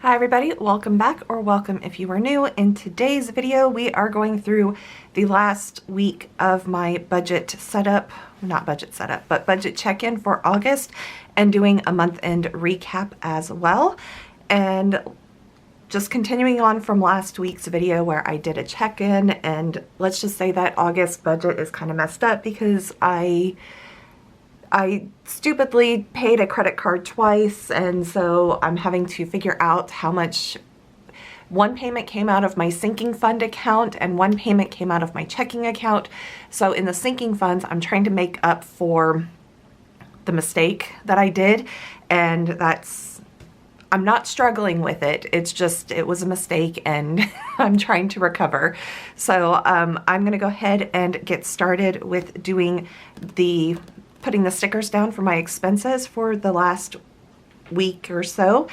Hi everybody, welcome back, or welcome if you are new. In today's video, we are going through the last week of my budget setup, not budget setup, but budget check-in for August, and doing a month-end recap as well. And just continuing on from last week's video where I did a check-in, and let's just say that August budget is kind of messed up because I stupidly paid a credit card twice, and so I'm having to figure out how much. One payment came out of my sinking fund account and one payment came out of my checking account. So in the sinking funds, I'm trying to make up for the mistake that I did, and I'm not struggling with it. It's just, it was a mistake and I'm trying to recover. So I'm gonna go ahead and get started with putting the stickers down for my expenses for the last week or so.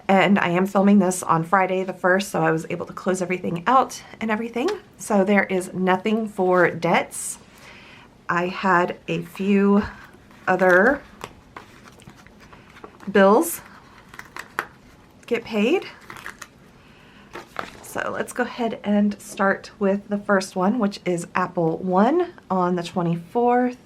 And I am filming this on Friday the 1st, so I was able to close everything out and everything. So there is nothing for debts. I had a few other bills get paid. So let's go ahead and start with the first one, which is Apple One on the 24th.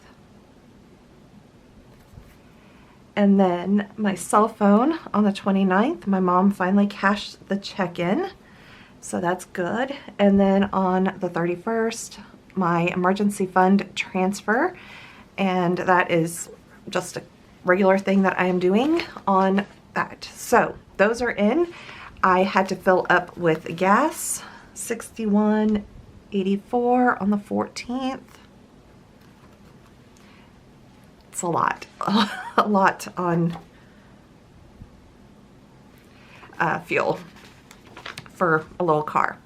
And then my cell phone on the 29th, my mom finally cashed the check-in, so that's good. And then on the 31st, my emergency fund transfer, and that is just a regular thing that I am doing on that. So those are in. I had to fill up with gas, $61.84 on the 14th. It's a lot on fuel for a little car.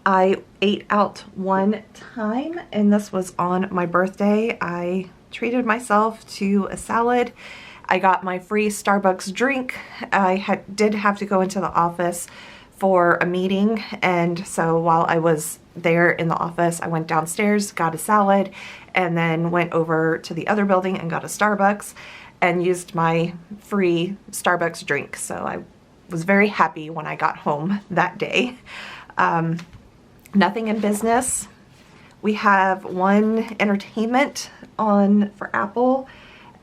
I ate out one time, and this was on my birthday. I treated myself to a salad. I got my free Starbucks drink. I did have to go into the office for a meeting, and so while I was there in the office, I went downstairs, got a salad, and then went over to the other building and got a Starbucks and used my free Starbucks drink. So I was very happy when I got home that day. Nothing in business. We have one entertainment on for Apple,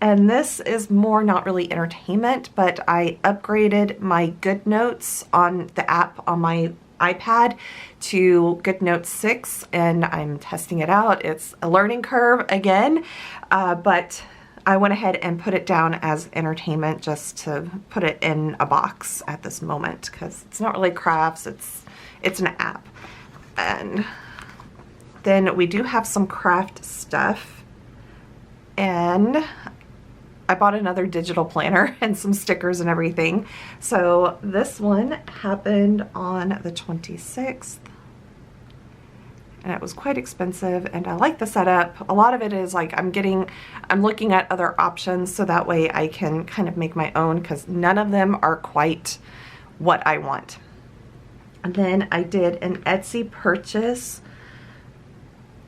and this is more not really entertainment, but I upgraded my GoodNotes on the app on my iPad to GoodNotes 6, and I'm testing it out. It's a learning curve again, but I went ahead and put it down as entertainment just to put it in a box at this moment, because it's not really crafts, it's an app. And then we do have some craft stuff, and I bought another digital planner and some stickers and everything. So this one happened on the 26th, and it was quite expensive, and I like the setup. A lot of it is like I'm looking at other options so that way I can kind of make my own, because none of them are quite what I want. And then I did an Etsy purchase.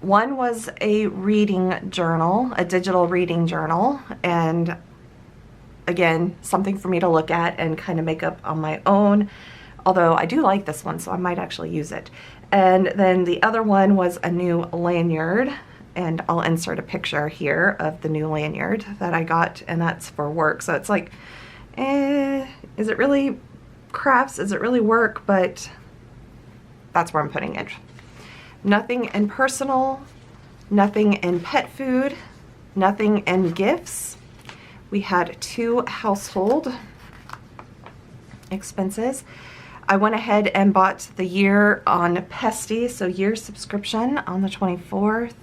One was a reading journal, a digital reading journal, and again, something for me to look at and kind of make up on my own, although I do like this one, so I might actually use it. And then the other one was a new lanyard, and I'll insert a picture here of the new lanyard that I got, and that's for work. So it's like, is it really crafts? Is it really work? But that's where I'm putting it. Nothing in personal, nothing in pet food, nothing in gifts. We had 2 household expenses. I went ahead and bought the year on Pesty, so year subscription on the 24th.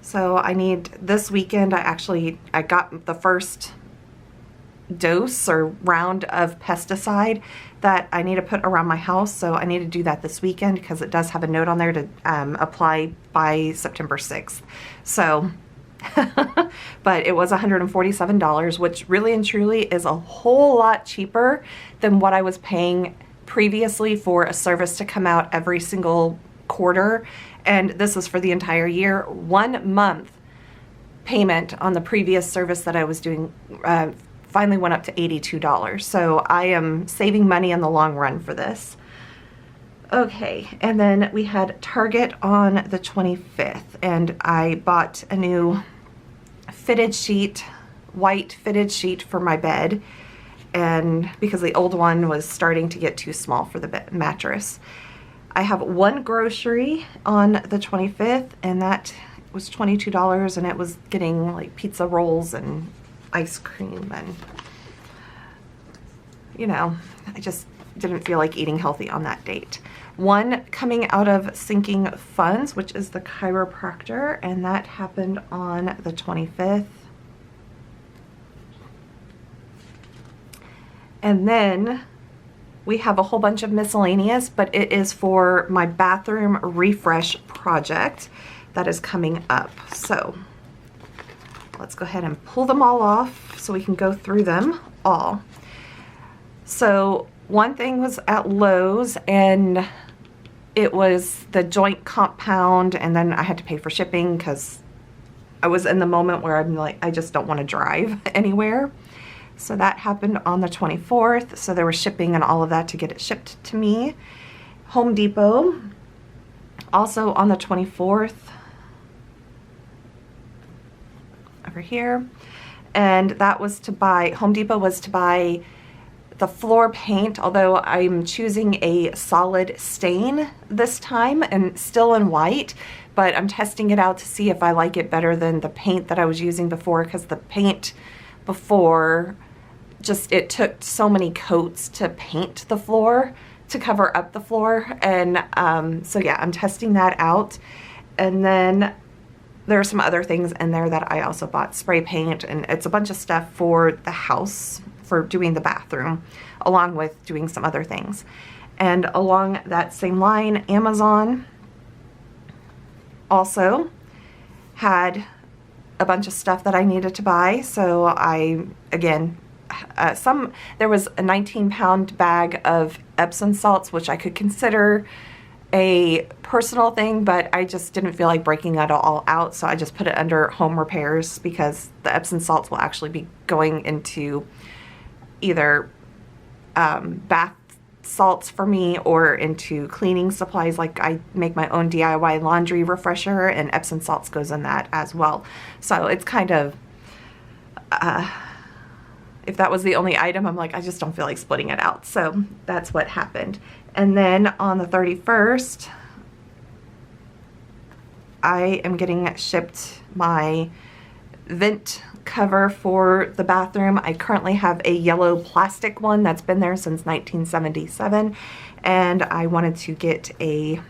So I need, this weekend, I got the first dose or round of pesticide that I need to put around my house, so I need to do that this weekend because it does have a note on there to apply by September 6th. So, but it was $147, which really and truly is a whole lot cheaper than what I was paying previously for a service to come out every single quarter, and this is for the entire year. 1 month payment on the previous service that I was doing finally went up to $82. So I am saving money in the long run for this. Okay, and then we had Target on the 25th, and I bought a new fitted sheet, white fitted sheet for my bed, and because the old one was starting to get too small for the mattress. I have one grocery on the 25th, and that was $22, and it was getting like pizza rolls and ice cream, and you know, I just didn't feel like eating healthy on that date. One coming out of sinking funds, which is the chiropractor, and that happened on the 25th. And then we have a whole bunch of miscellaneous, but it is for my bathroom refresh project that is coming up. So let's go ahead and pull them all off so we can go through them all. So one thing was at Lowe's, and it was the joint compound, and then I had to pay for shipping because I was in the moment where I'm like, I just don't want to drive anywhere. So that happened on the 24th. So there was shipping and all of that to get it shipped to me. Home Depot, also on the 24th, over here. And that was to buy, Home Depot was to buy the floor paint, although I'm choosing a solid stain this time and still in white, but I'm testing it out to see if I like it better than the paint that I was using before, because the paint before just, it took so many coats to paint the floor, to cover up the floor. And so yeah, I'm testing that out. And then there are some other things in there that I also bought, spray paint, and it's a bunch of stuff for the house, for doing the bathroom, along with doing some other things. And along that same line, Amazon also had a bunch of stuff that I needed to buy. So I, again, there was a 19-pound bag of Epsom salts, which I could consider a personal thing, but I just didn't feel like breaking that all out. So I just put it under home repairs, because the Epsom salts will actually be going into either bath salts for me or into cleaning supplies. Like I make my own DIY laundry refresher, and Epsom salts goes in that as well. So it's kind of, if that was the only item, I'm like, I just don't feel like splitting it out. So that's what happened. And then on the 31st, I am getting shipped my vent cover for the bathroom. I currently have a yellow plastic one that's been there since 1977, and I wanted to get a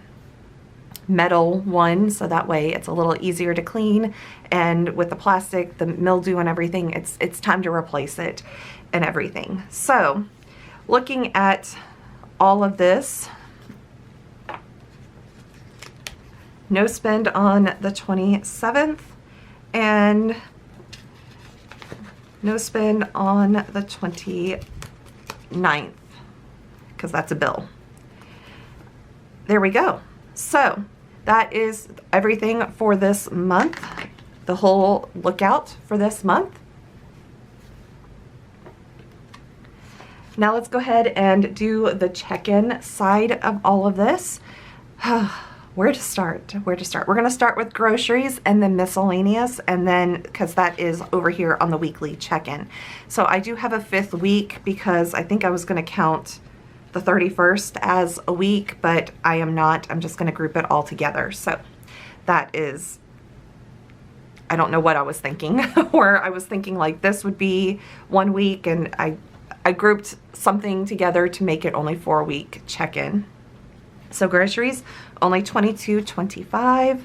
metal one so that way it's a little easier to clean, and with the plastic, the mildew and everything, it's time to replace it and everything. So looking at all of this, no spend on the 27th, and no spend on the 29th, because that's a bill. There we go. So that is everything for this month, the whole lookout for this month. Now let's go ahead and do the check-in side of all of this. Where to start? We're going to start with groceries and then miscellaneous, and then, because that is over here on the weekly check-in. So I do have a 5th week, because I think I was going to count the 31st as a week, but I am not. I'm just going to group it all together. So that is, I don't know what I was thinking, or I was thinking like this would be 1 week, and I grouped something together to make it only 4-week check-in. So groceries, only $22.25.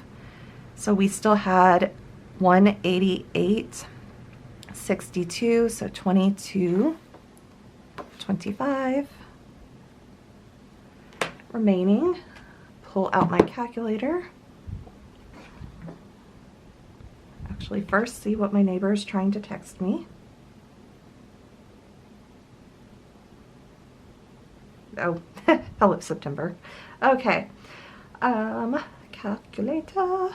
So we still had $188.62, so $22.25 remaining. Pull out my calculator. Actually, first see what my neighbor is trying to text me. Oh, hello September. Okay, calculator.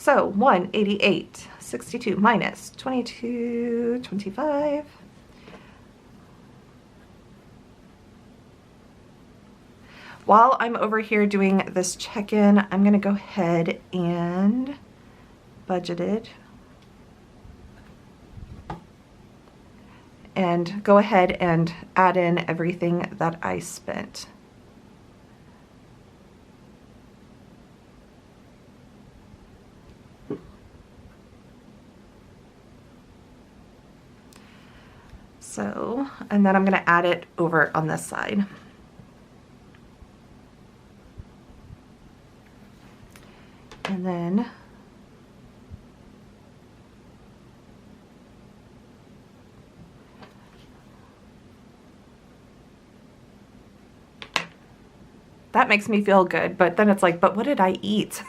So 188.62 minus 22.25. While I'm over here doing this check-in, I'm going to go ahead and budget it and go ahead and add in everything that I spent. So, and then I'm going to add it over on this side. And then that makes me feel good, but then it's like, but what did I eat?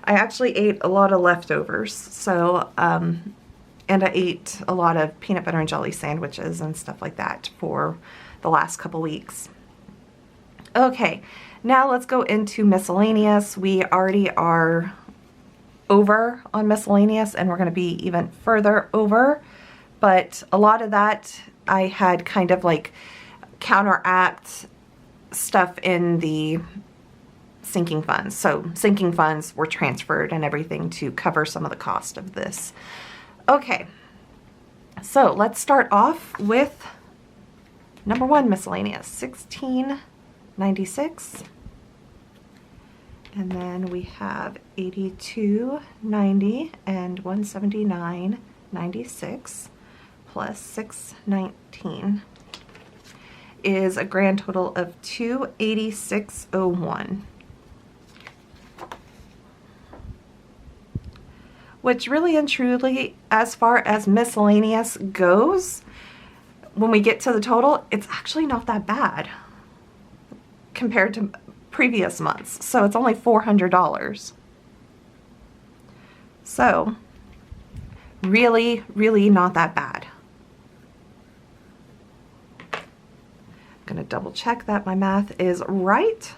I actually ate a lot of leftovers. So, and I ate a lot of peanut butter and jelly sandwiches and stuff like that for the last couple weeks. Okay, now let's go into miscellaneous. We already are over on miscellaneous and we're going to be even further over, but a lot of that I had kind of like counteract stuff in the sinking funds. So sinking funds were transferred and everything to cover some of the cost of this. Okay, so let's start off with number one, miscellaneous, $16.96. And then we have $82.90 and $179.96 plus $6.19 is a grand total of $286.01. Which really and truly, as far as miscellaneous goes, when we get to the total, it's actually not that bad compared to previous months. So it's only $400. So really, really not that bad. I'm gonna double check that my math is right.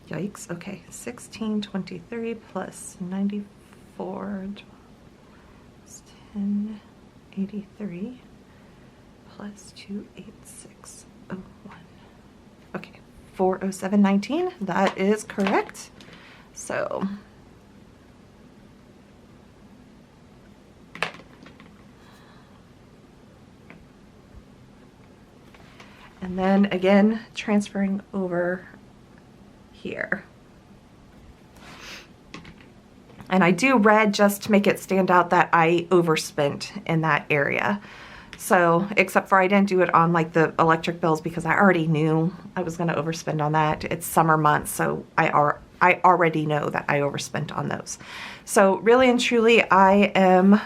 Yikes, okay, 1623 plus 94 is 1083 plus 28601. Okay, 407.19, that is correct. So and then again transferring over here. And I do red just to make it stand out that I overspent in that area. So, except for I didn't do it on like the electric bills because I already knew I was going to overspend on that. It's summer months, so I already know that I overspent on those. So really and truly, I am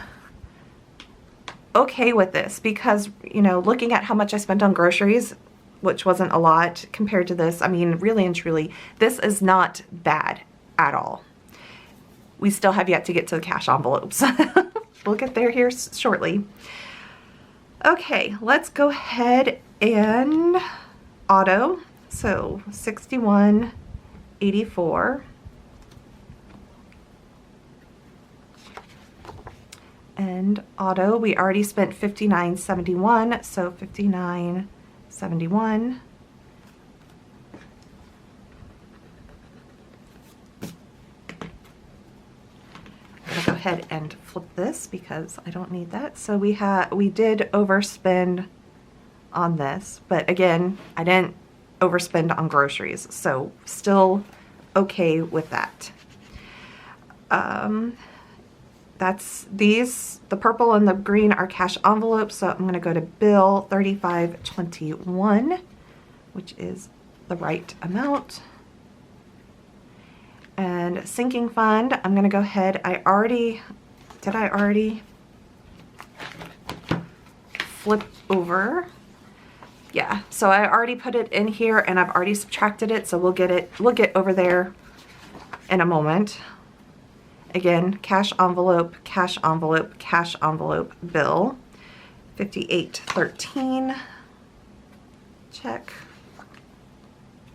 okay with this because, you know, looking at how much I spent on groceries, which wasn't a lot compared to this. I mean, really and truly, this is not bad at all. We still have yet to get to the cash envelopes. We'll get there here shortly. Okay, let's go ahead and auto. So 61.84. And auto, we already spent 59.71, so 59.71. I'm gonna go ahead and flip this because I don't need that. So we did overspend on this, but again, I didn't overspend on groceries, so still okay with that. That's these, the purple and the green are cash envelopes, so I'm going to go to bill 3521, which is the right amount. And sinking fund, I'm going to go ahead, did I already flip over? Yeah, so I already put it in here and I've already subtracted it, so we'll get over there in a moment. Again, cash envelope, cash envelope, cash envelope, bill, 5813, check.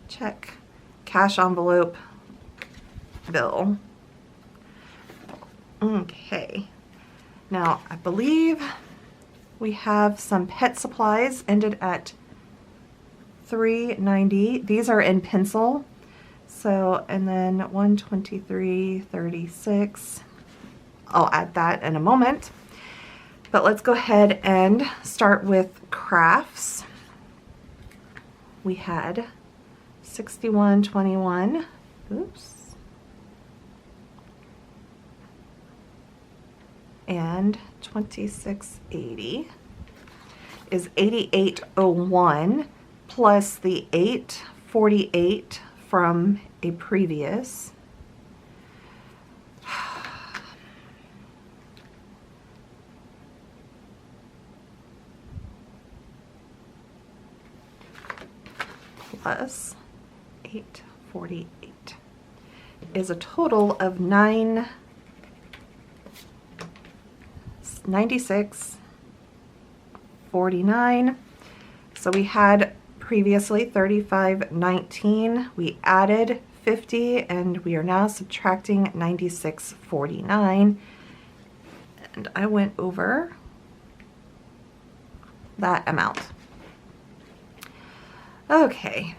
check, cash envelope, bill. Okay, now I believe we have some pet supplies ended at $3.90. These are in pencil. So, and then $123.36. I'll add that in a moment. But let's go ahead and start with crafts. We had $61.21. Oops. And $26.80 is $88.01 plus the $8.48 from a previous. Plus 848 is a total of $96.49. So we had previously $35.19. We added 50 and we are now subtracting $96.49. And I went over that amount. Okay.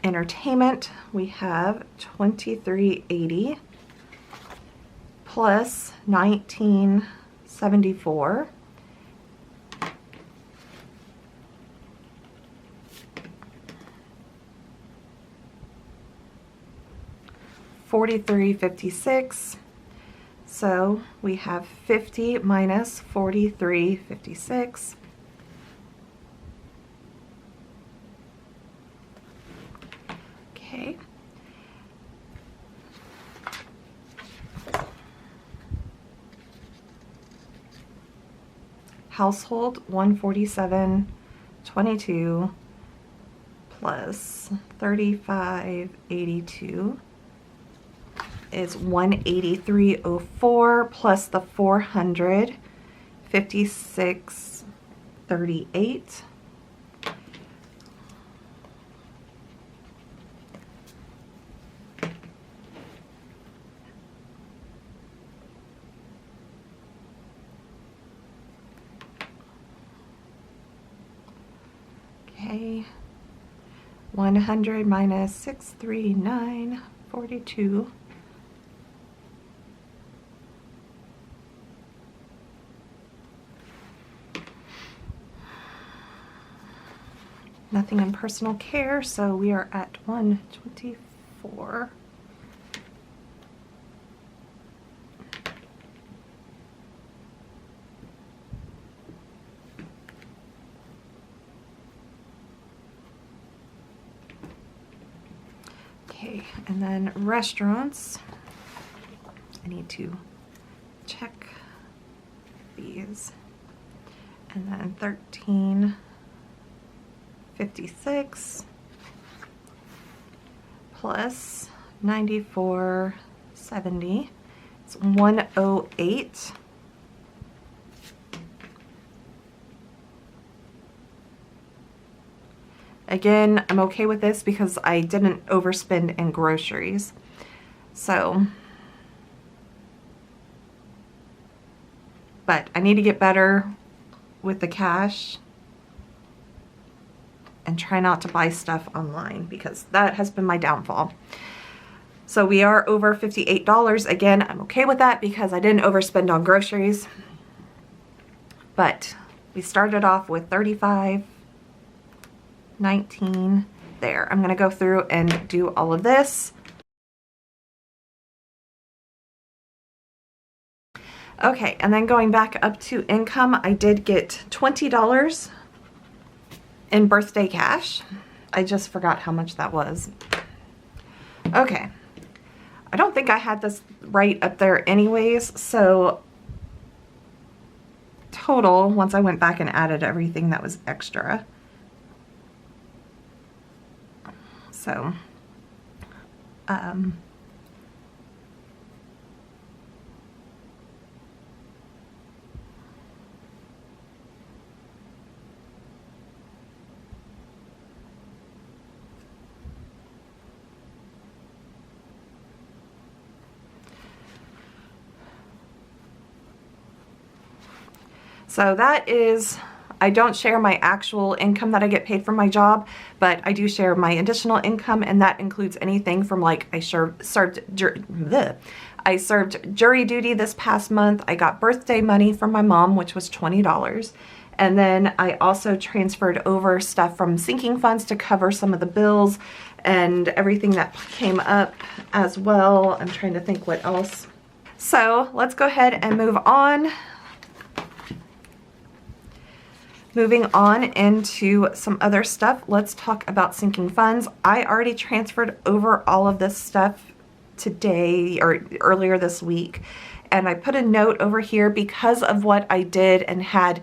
Entertainment, we have $23.80 plus $19.74. $43.56. So we have 50 minus $43.56. Okay. Household $147.22 plus $35.82 is $183.04 plus the $456.38. Okay, 100 minus 639.42. Nothing in personal care, so we are at 124. Okay, and then restaurants. I need to check these. And then 13.56 plus 94.70. It's 108. Again, I'm okay with this because I didn't overspend in groceries. So, but I need to get better with the cash and try not to buy stuff online because that has been my downfall. So we are over $58. Again, I'm okay with that because I didn't overspend on groceries. But we started off with $35.19 there. I'm gonna go through and do all of this. Okay, and then going back up to income, I did get $20 in birthday cash. I just forgot how much that was. Okay, I don't think I had this right up there anyways, so total, once I went back and added everything that was extra. So, So that is, I don't share my actual income that I get paid from my job, but I do share my additional income, and that includes anything from like I served jury duty this past month. I got birthday money from my mom, which was $20. And then I also transferred over stuff from sinking funds to cover some of the bills and everything that came up as well. I'm trying to think what else. So let's go ahead and move on. Moving on into some other stuff, let's talk about sinking funds. I already transferred over all of this stuff today or earlier this week, and I put a note over here because of what I did and had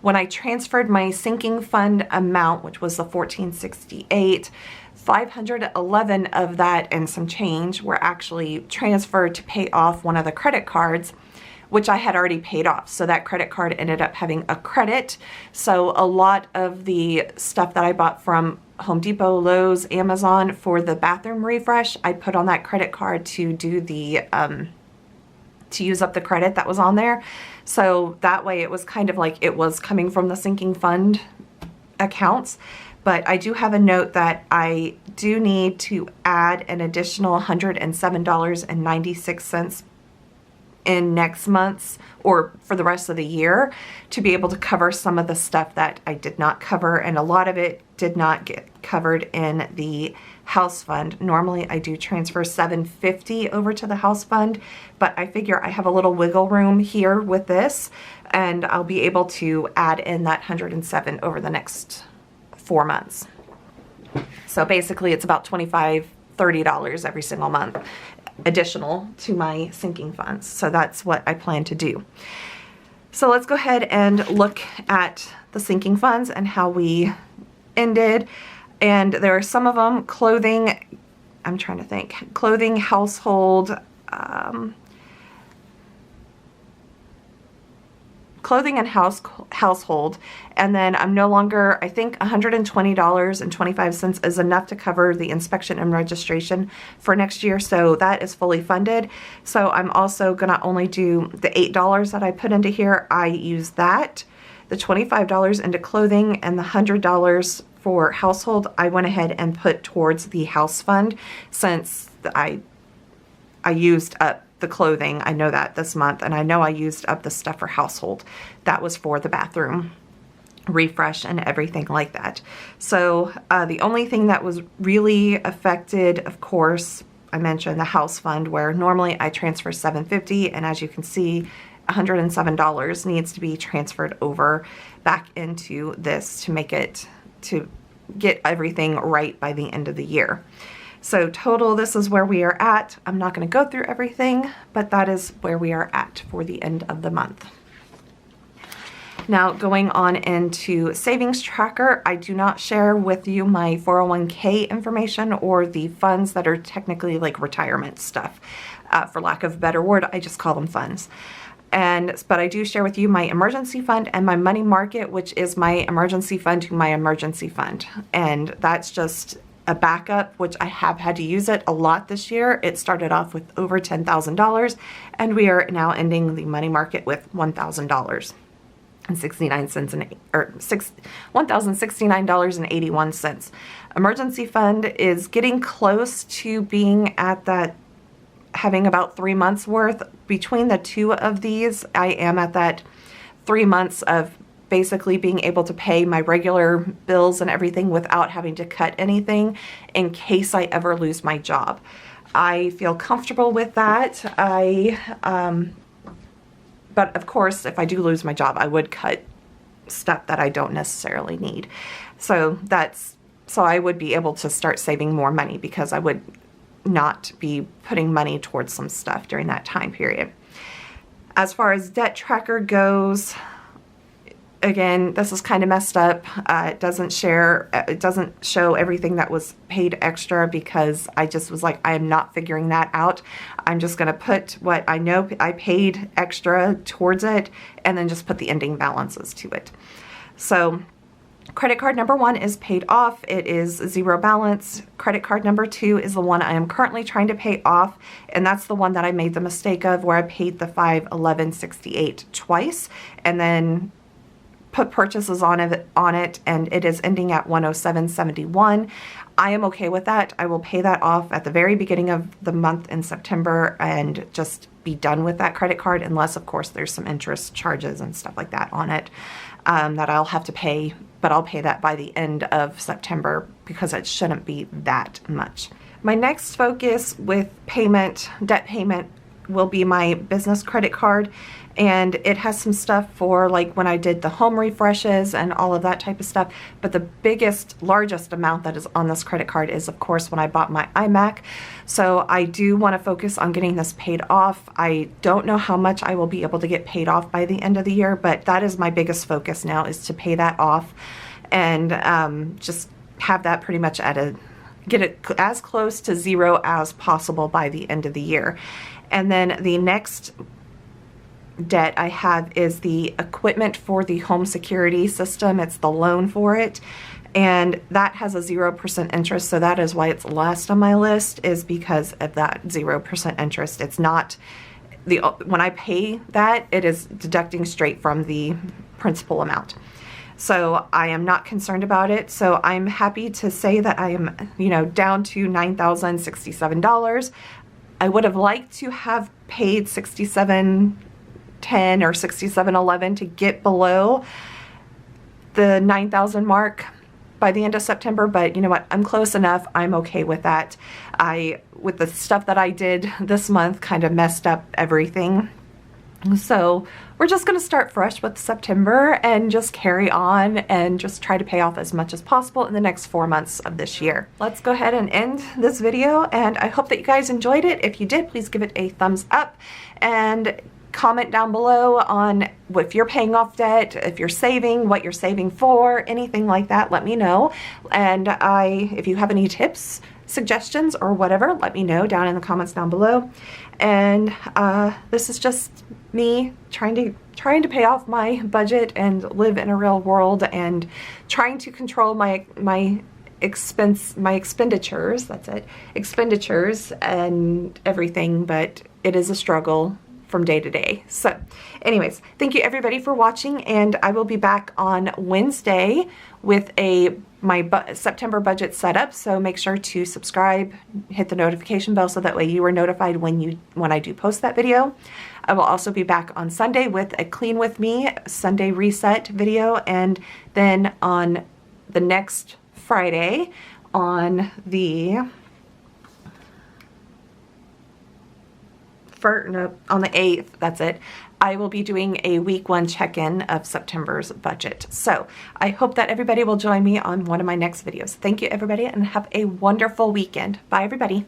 when I transferred my sinking fund amount, which was the $1,468. 511 of that and some change were actually transferred to pay off one of the credit cards, which I had already paid off. So that credit card ended up having a credit. So a lot of the stuff that I bought from Home Depot, Lowe's, Amazon for the bathroom refresh, I put on that credit card to do the, to use up the credit that was on there. So that way it was kind of like it was coming from the sinking fund accounts. But I do have a note that I do need to add an additional $107.96 in next month's or for the rest of the year to be able to cover some of the stuff that I did not cover, and a lot of it did not get covered in the house fund. Normally I do transfer $750 over to the house fund, but I figure I have a little wiggle room here with this, and I'll be able to add in that $107 over the next 4 months. So basically it's about $25, $30 every single month additional to my sinking funds. So that's what I plan to do. So let's go ahead and look at the sinking funds and how we ended. And there are some of them: clothing, I'm trying to think, clothing, household, clothing and household, and then I'm no longer, I think $120.25 is enough to cover the inspection and registration for next year, so that is fully funded. So I'm also gonna only do the $8 that I put into here. I use that, the $25 into clothing, and the $100 for household I went ahead and put towards the house fund, since I used up the clothing. I know that this month, and I know I used up the stuff for household. That was for the bathroom refresh and everything like that. So the only thing that was really affected, of course, I mentioned the house fund, where normally I transfer $750, and as you can see, $107 needs to be transferred over back into this to make it, to get everything right by the end of the year. So total, this is where we are at. I'm not going to go through everything, but that is where we are at for the end of the month. Now going on into savings tracker, I do not share with you my 401k information or the funds that are technically like retirement stuff. For lack of a better word, I just call them funds. But I do share with you my emergency fund and my money market, which is my emergency fund to my emergency fund. And that's just a backup, which I have had to use it a lot this year. It started off with over $10,000, and we are now ending the money market with $1,000 and 69 cents or $1,069.81. Emergency fund is getting close to being at that, having about 3 months worth. Between the two of these, I am at that 3 months of basically being able to pay my regular bills and everything without having to cut anything in case I ever lose my job. I feel comfortable with that. But of course, if I do lose my job, I would cut stuff that I don't necessarily need. So I would be able to start saving more money, because I would not be putting money towards some stuff during that time period. As far as debt tracker goes, again, this is kind of messed up. It doesn't show everything that was paid extra, because I just was like, I am not figuring that out. I'm just going to put what I know I paid extra towards it, and then just put the ending balances to it. So credit card number 1 is paid off. It is 0 balance. Credit card number 2 is the one I am currently trying to pay off, and that's the one that I made the mistake of, where I paid the $511.68 twice, and then put purchases on it, and it is ending at 107.71. I am okay with that. I will pay that off at the very beginning of the month in September and just be done with that credit card, unless of course there's some interest charges and stuff like that on it that I'll have to pay, but I'll pay that by the end of September because it shouldn't be that much. My next focus with debt payment, will be my business credit card, and it has some stuff for like when I did the home refreshes and all of that type of stuff. But the largest amount that is on this credit card is of course when I bought my iMac. So I do want to focus on getting this paid off. I don't know how much I will be able to get paid off by the end of the year, but that is my biggest focus now, is to pay that off and just have that pretty much get it as close to zero as possible by the end of the year. And then the next debt I have is the equipment for the home security system. It's the loan for it, and that has a 0% interest. So that is why it's last on my list, is because of that 0% interest. It's not when I pay that, it is deducting straight from the principal amount. So I am not concerned about it. So I'm happy to say that I am, down to $9,067. I would have liked to have paid $67.10 or $67.11 to get below the 9,000 mark by the end of September, but you know what? I'm close enough. I'm okay with that. With the stuff that I did this month, kind of messed up everything. So we're just going to start fresh with September and just carry on and just try to pay off as much as possible in the next 4 months of this year. Let's go ahead and end this video, and I hope that you guys enjoyed it. If you did, please give it a thumbs up and comment down below on if you're paying off debt, if you're saving, what you're saving for, anything like that, let me know. And if you have any tips, suggestions, or whatever, let me know down in the comments down below. And this is just me trying to pay off my budget and live in a real world, and trying to control my expenditures. That's it, expenditures and everything. But it is a struggle from day to day. So anyways, thank you everybody for watching, and I will be back on Wednesday with my September budget setup. So make sure to subscribe, hit the notification bell, so that way you are notified when I do post that video. I will also be back on Sunday with a Clean With Me Sunday reset video, and then on the next Friday, on the 8th, that's it, I will be doing a week 1 check-in of September's budget. So I hope that everybody will join me on one of my next videos. Thank you everybody, and have a wonderful weekend. Bye everybody.